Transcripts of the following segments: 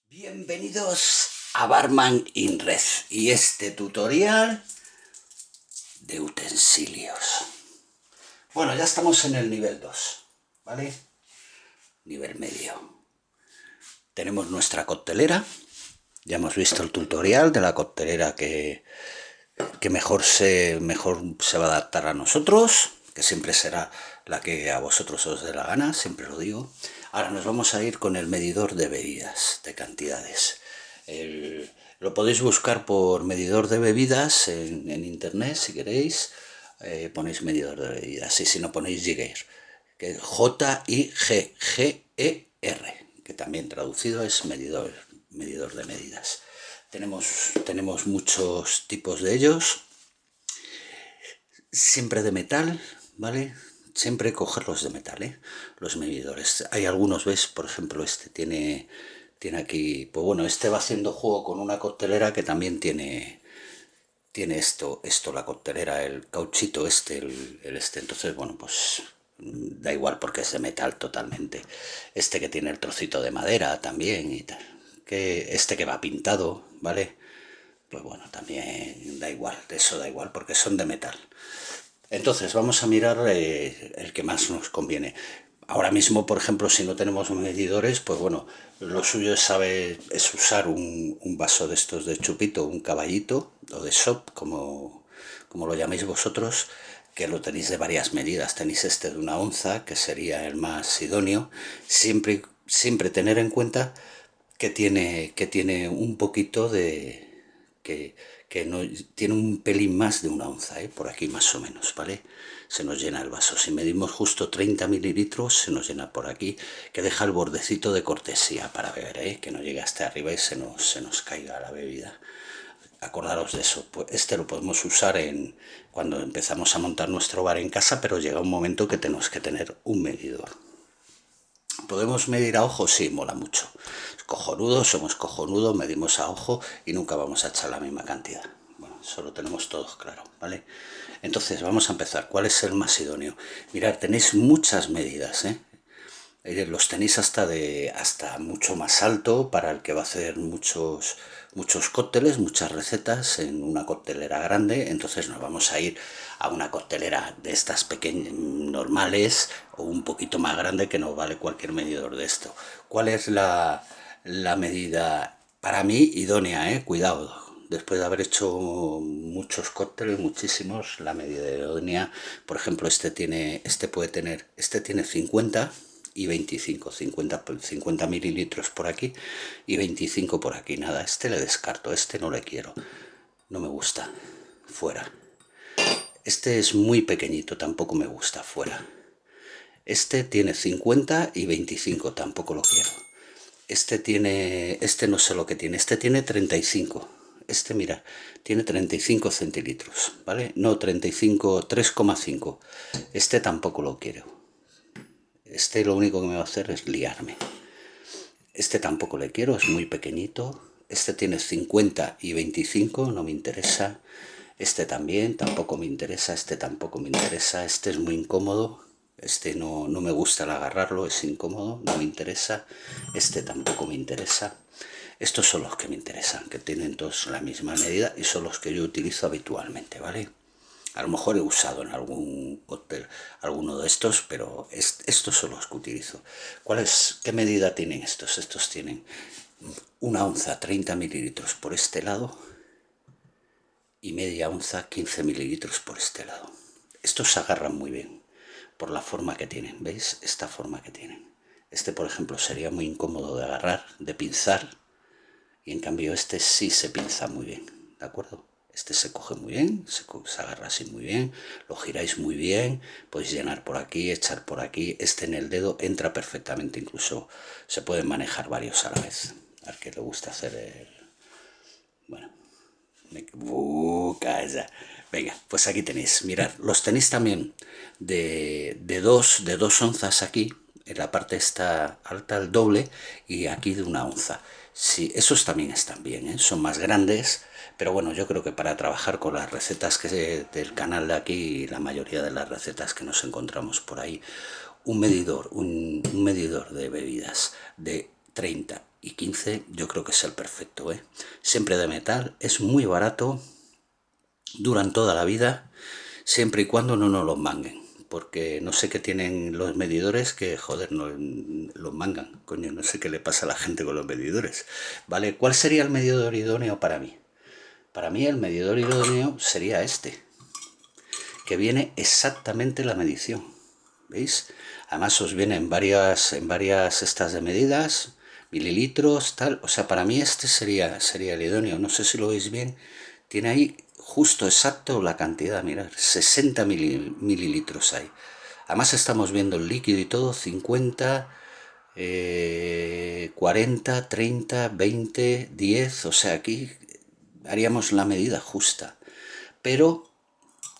Bienvenidos a Barman in Red y este tutorial de utensilios. Bueno, ya estamos en el nivel 2, ¿vale? Nivel medio. Tenemos nuestra coctelera. Ya hemos visto el tutorial de la coctelera que mejor se va a adaptar a nosotros, que siempre será la que a vosotros os dé la gana, siempre lo digo. Ahora nos vamos a ir con el medidor de bebidas, de cantidades. Lo podéis buscar por medidor de bebidas en internet si queréis. Ponéis medidor de bebidas, y si no ponéis Jigger, que es Jigger, que también traducido es medidor de medidas. Tenemos muchos tipos de ellos, siempre de metal, ¿vale? Siempre cogerlos de metal, ¿eh? Los medidores. Hay algunos, ¿ves? Por ejemplo, este tiene aquí, pues bueno, este va haciendo juego con una coctelera que también tiene esto, la coctelera, el cauchito este, entonces, bueno, pues da igual porque es de metal totalmente. Este que tiene el trocito de madera también y tal. Este que va pintado, ¿vale? Pues bueno, también da igual, eso da igual porque son de metal. Entonces vamos a mirar el que más nos conviene. Ahora mismo, por ejemplo, si no tenemos medidores, pues bueno, lo suyo es usar un vaso de estos de chupito, un caballito o de shop, como lo llaméis vosotros, que lo tenéis de varias medidas. Tenéis este de 1 onza, que sería el más idóneo. Siempre tener en cuenta que tiene un poquito de... que no, tiene un pelín más de 1 onza, por aquí más o menos, ¿vale? Se nos llena el vaso. Si medimos justo 30 mililitros, se nos llena por aquí, que deja el bordecito de cortesía para beber, que no llegue hasta arriba y se nos caiga la bebida. Acordaros de eso. Pues este lo podemos usar cuando empezamos a montar nuestro bar en casa, pero llega un momento que tenemos que tener un medidor. ¿Podemos medir a ojo? Sí, mola mucho. Somos cojonudos, medimos a ojo y nunca vamos a echar la misma cantidad. Bueno, eso lo tenemos todos claro, ¿vale? Entonces, vamos a empezar. ¿Cuál es el más idóneo? Mirad, tenéis muchas medidas, ¿eh? Los tenéis hasta mucho más alto para el que va a hacer muchos cócteles, muchas recetas en una coctelera grande. Entonces nos vamos a ir a una coctelera de estas pequeñas, normales, o un poquito más grande, que nos vale cualquier medidor de esto. ¿Cuál es la medida para mí idónea? Cuidado. Después de haber hecho muchos cócteles, muchísimos, la medida idónea, por ejemplo, este tiene 50 y 25, 50 mililitros por aquí y 25 por aquí. Nada, este le descarto, este no le quiero, no me gusta, fuera. Este es muy pequeñito, tampoco me gusta, fuera. Este tiene 50 y 25, tampoco lo quiero. Este no sé lo que tiene, este tiene 35. Este, mira, tiene 35 centilitros, ¿vale? No, 35, 3,5. Este tampoco lo quiero. Este lo único que me va a hacer es liarme. Este tampoco le quiero, es muy pequeñito. Este tiene 50 y 25, no me interesa. Este también, tampoco me interesa. Este tampoco me interesa. Este es muy incómodo. Este no me gusta el agarrarlo, es incómodo, no me interesa. Este tampoco me interesa. Estos son los que me interesan, que tienen todos la misma medida y son los que yo utilizo habitualmente, ¿vale? A lo mejor he usado en algún cóctel alguno de estos, pero estos son los que utilizo. ¿Qué medida tienen estos? Estos tienen 1 onza, 30 mililitros por este lado, y media onza, 15 mililitros por este lado. Estos se agarran muy bien por la forma que tienen, ¿veis? Esta forma que tienen. Este, por ejemplo, sería muy incómodo de agarrar, de pinzar, y en cambio este sí se pinza muy bien, ¿de acuerdo? Este se coge muy bien, se agarra así muy bien, lo giráis muy bien, podéis llenar por aquí, echar por aquí. Este en el dedo entra perfectamente, incluso se pueden manejar varios a la vez. Al que le gusta hacer bueno, calla. Venga, pues aquí tenéis, mirad, los tenéis también de 2 onzas aquí, en la parte esta alta, el doble, y aquí de 1 onza. Sí, esos también están bien, ¿eh? Son más grandes, pero bueno, yo creo que para trabajar con las recetas del canal de aquí, la mayoría de las recetas que nos encontramos por ahí, un medidor de bebidas de 30 y 15 yo creo que es el perfecto, ¿eh? Siempre de metal, es muy barato, duran toda la vida, siempre y cuando no nos los manguen. Porque no sé qué tienen los medidores que, joder, no los mangan. Coño, no sé qué le pasa a la gente con los medidores. ¿Vale? ¿Cuál sería el medidor idóneo para mí? Para mí el medidor idóneo sería este, que viene exactamente la medición. ¿Veis? Además os viene en varias estas de medidas, mililitros, tal. O sea, para mí este sería el idóneo. No sé si lo veis bien. Tiene ahí justo exacto la cantidad, mirad, 60 mililitros hay. Además estamos viendo el líquido y todo, 50, 40, 30, 20, 10, o sea, aquí haríamos la medida justa. Pero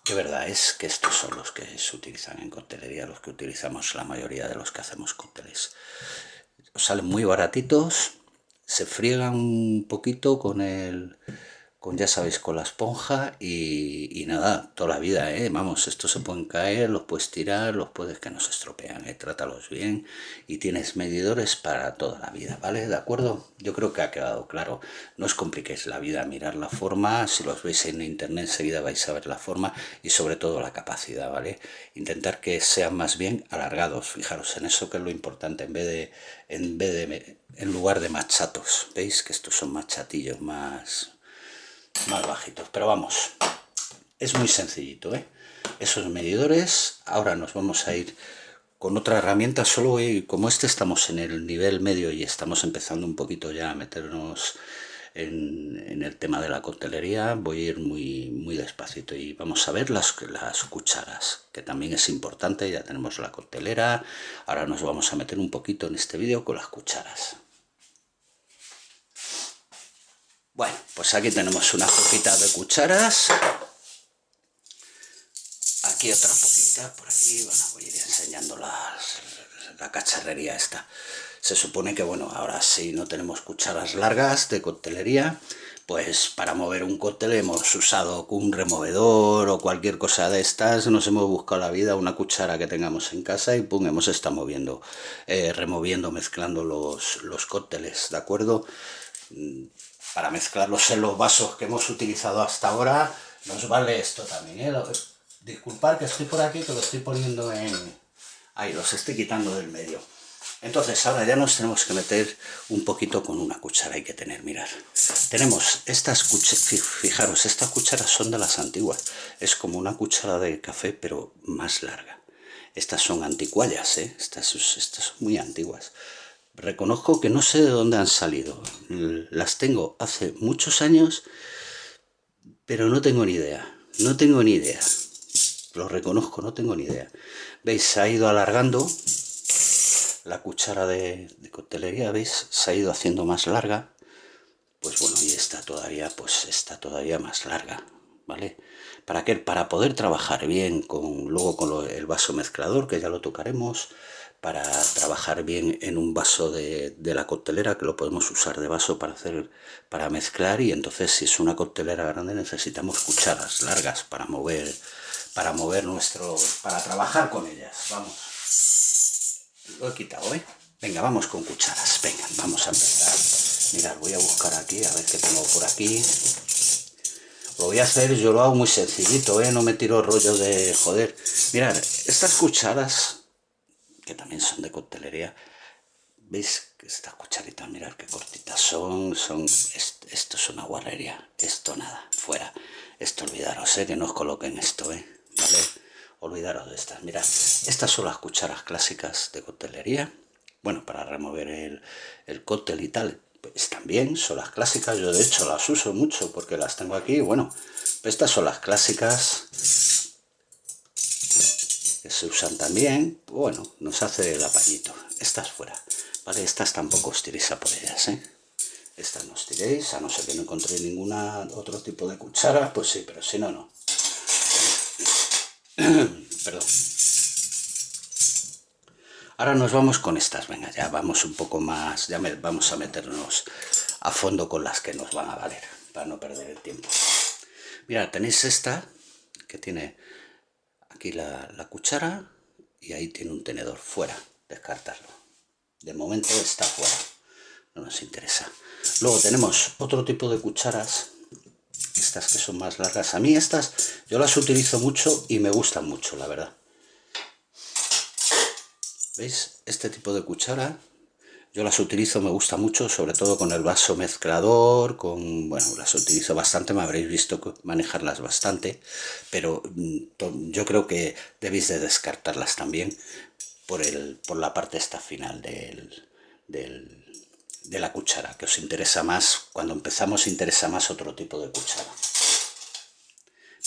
de verdad es que estos son los que se utilizan en coctelería, los que utilizamos la mayoría de los que hacemos cócteles. Salen muy baratitos, se friegan un poquito ya sabéis, con la esponja y nada, toda la vida, vamos, estos se pueden caer, los puedes tirar, los puedes que no se estropean, trátalos bien y tienes medidores para toda la vida, ¿vale? ¿De acuerdo? Yo creo que ha quedado claro. No os compliquéis la vida, mirar la forma, si los veis en internet enseguida vais a ver la forma y sobre todo la capacidad, ¿vale? Intentar que sean más bien alargados, fijaros en eso que es lo importante, en lugar de más chatos, ¿veis? Que estos son más chatillos, más bajitos, pero vamos, es muy sencillito, ¿eh? Esos medidores. Ahora nos vamos a ir con otra herramienta. Solo hoy, como estamos en el nivel medio y estamos empezando un poquito ya a meternos en el tema de la coctelería, voy a ir muy despacito y vamos a ver las cucharas, que también es importante. Ya tenemos la coctelera, ahora nos vamos a meter un poquito en este vídeo con las cucharas. Bueno, pues aquí tenemos una poquita de cucharas. Aquí otra poquita, por aquí. Bueno, voy a ir enseñando la cacharrería esta. Se supone que, bueno, ahora sí no tenemos cucharas largas de coctelería, pues para mover un cóctel hemos usado un removedor o cualquier cosa de estas. Nos hemos buscado la vida, una cuchara que tengamos en casa y pum, hemos estado moviendo, removiendo, mezclando los cócteles, ¿de acuerdo? Para mezclarlos en los vasos que hemos utilizado hasta ahora, nos vale esto también, ¿eh? Disculpad que estoy por aquí, que lo estoy poniendo en... Ahí, los estoy quitando del medio. Entonces, ahora ya nos tenemos que meter un poquito con una cuchara, hay que tener, mirad. Tenemos estas cucharas, fijaros, estas cucharas son de las antiguas. Es como una cuchara de café, pero más larga. Estas son anticuallas, ¿eh? Estas son muy antiguas. Reconozco que no sé de dónde han salido. Las tengo hace muchos años, pero no tengo ni idea. No tengo ni idea. Lo reconozco, no tengo ni idea. ¿Veis? Se ha ido alargando la cuchara de coctelería, ¿veis? Se ha ido haciendo más larga. Pues bueno, y está todavía más larga, ¿vale? ¿Para qué? Para poder trabajar bien luego con el vaso mezclador, que ya lo tocaremos, para trabajar bien en un vaso de la coctelera, que lo podemos usar de vaso para mezclar, y entonces si es una coctelera grande necesitamos cucharas largas para mover para trabajar con ellas. Vamos, lo he quitado, ¿eh? Venga, vamos con cucharas, venga, vamos a empezar. Mirad, voy a buscar aquí, a ver qué tengo por aquí. Lo voy a hacer, yo lo hago muy sencillito, no me tiro rollo de joder. Mirad, estas cucharas, que también son de coctelería, ¿veis? Estas cucharitas, mirad qué cortitas esto es una guarrería, esto nada, fuera. Esto olvidaros, que no os coloquen esto, ¿vale? Olvidaros de estas, mirad. Estas son las cucharas clásicas de coctelería, bueno, para remover el cóctel y tal. Pues también son las clásicas, yo de hecho las uso mucho porque las tengo aquí. Bueno, estas son las clásicas que se usan también. Bueno, nos hace el apañito. Estas fuera, ¿vale? Estas tampoco os tiréis a por ellas, Estas no os tiréis, a no ser que no encontréis ninguna otro tipo de cuchara, pues sí, pero si no, no. Perdón. Ahora nos vamos con estas, venga, ya vamos un poco más, vamos a meternos a fondo con las que nos van a valer, para no perder el tiempo. Mira, tenéis esta, que tiene aquí la cuchara, y ahí tiene un tenedor, fuera, descartarlo. De momento está fuera, no nos interesa. Luego tenemos otro tipo de cucharas, estas que son más largas. A mí estas, yo las utilizo mucho y me gustan mucho, la verdad. ¿Veis? Este tipo de cuchara, yo las utilizo, me gusta mucho, sobre todo con el vaso mezclador, bueno, las utilizo bastante, me habréis visto manejarlas bastante, pero yo creo que debéis de descartarlas también por la parte esta final de la cuchara, que os interesa más, cuando empezamos interesa más otro tipo de cuchara.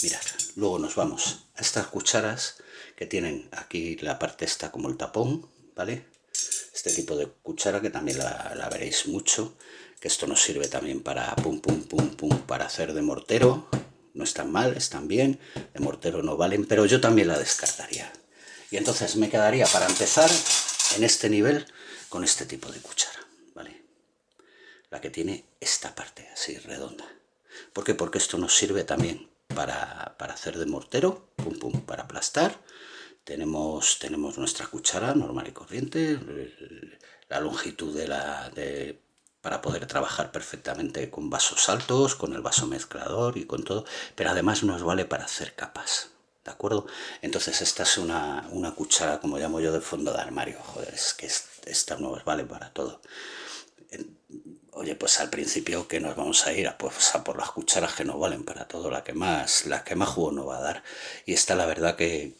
Mirad, luego nos vamos a estas cucharas que tienen aquí la parte esta como el tapón, ¿vale? Este tipo de cuchara que también la veréis mucho, que esto nos sirve también para pum, pum, pum, pum, para hacer de mortero. No están mal, están bien, de mortero no valen, pero yo también la descartaría. Y entonces me quedaría para empezar en este nivel con este tipo de cuchara, ¿vale? La que tiene esta parte así redonda. ¿Por qué? Porque esto nos sirve también para hacer de mortero, pum, pum, para aplastar. Tenemos nuestra cuchara normal y corriente, la longitud para poder trabajar perfectamente con vasos altos, con el vaso mezclador y con todo, pero además nos vale para hacer capas, ¿de acuerdo? Entonces esta es una cuchara, como llamo yo, de fondo de armario. Joder, es que esta nos vale para todo. Oye, pues al principio que nos vamos a ir a por las cucharas que nos valen para todo, la que más jugo nos va a dar. Y esta la verdad que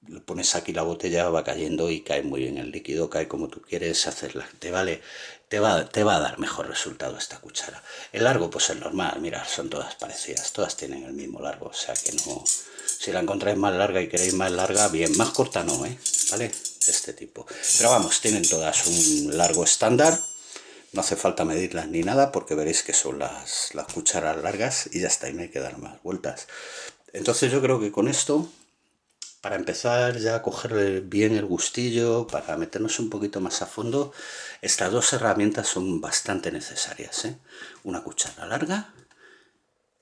le pones aquí la botella, va cayendo y cae muy bien el líquido, cae como tú quieres hacerla. Te va a dar mejor resultado esta cuchara. El largo, pues es normal, mirad, son todas parecidas, todas tienen el mismo largo, o sea que no. Si la encontráis más larga y queréis más larga, bien, más corta no, ¿vale? De este tipo. Pero vamos, tienen todas un largo estándar. No hace falta medirlas ni nada porque veréis que son las cucharas largas y ya está, y no hay que dar más vueltas. Entonces yo creo que con esto, para empezar ya a cogerle bien el gustillo, para meternos un poquito más a fondo, estas dos herramientas son bastante necesarias, ¿eh? Una cuchara larga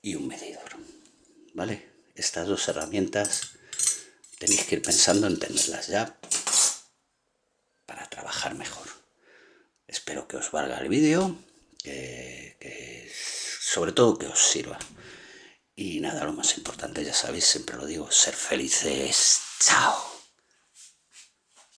y un medidor, ¿vale? Estas dos herramientas tenéis que ir pensando en tenerlas ya para trabajar mejor. Espero que os valga el vídeo, sobre todo que os sirva. Y nada, lo más importante, ya sabéis, siempre lo digo, ser felices. ¡Chao!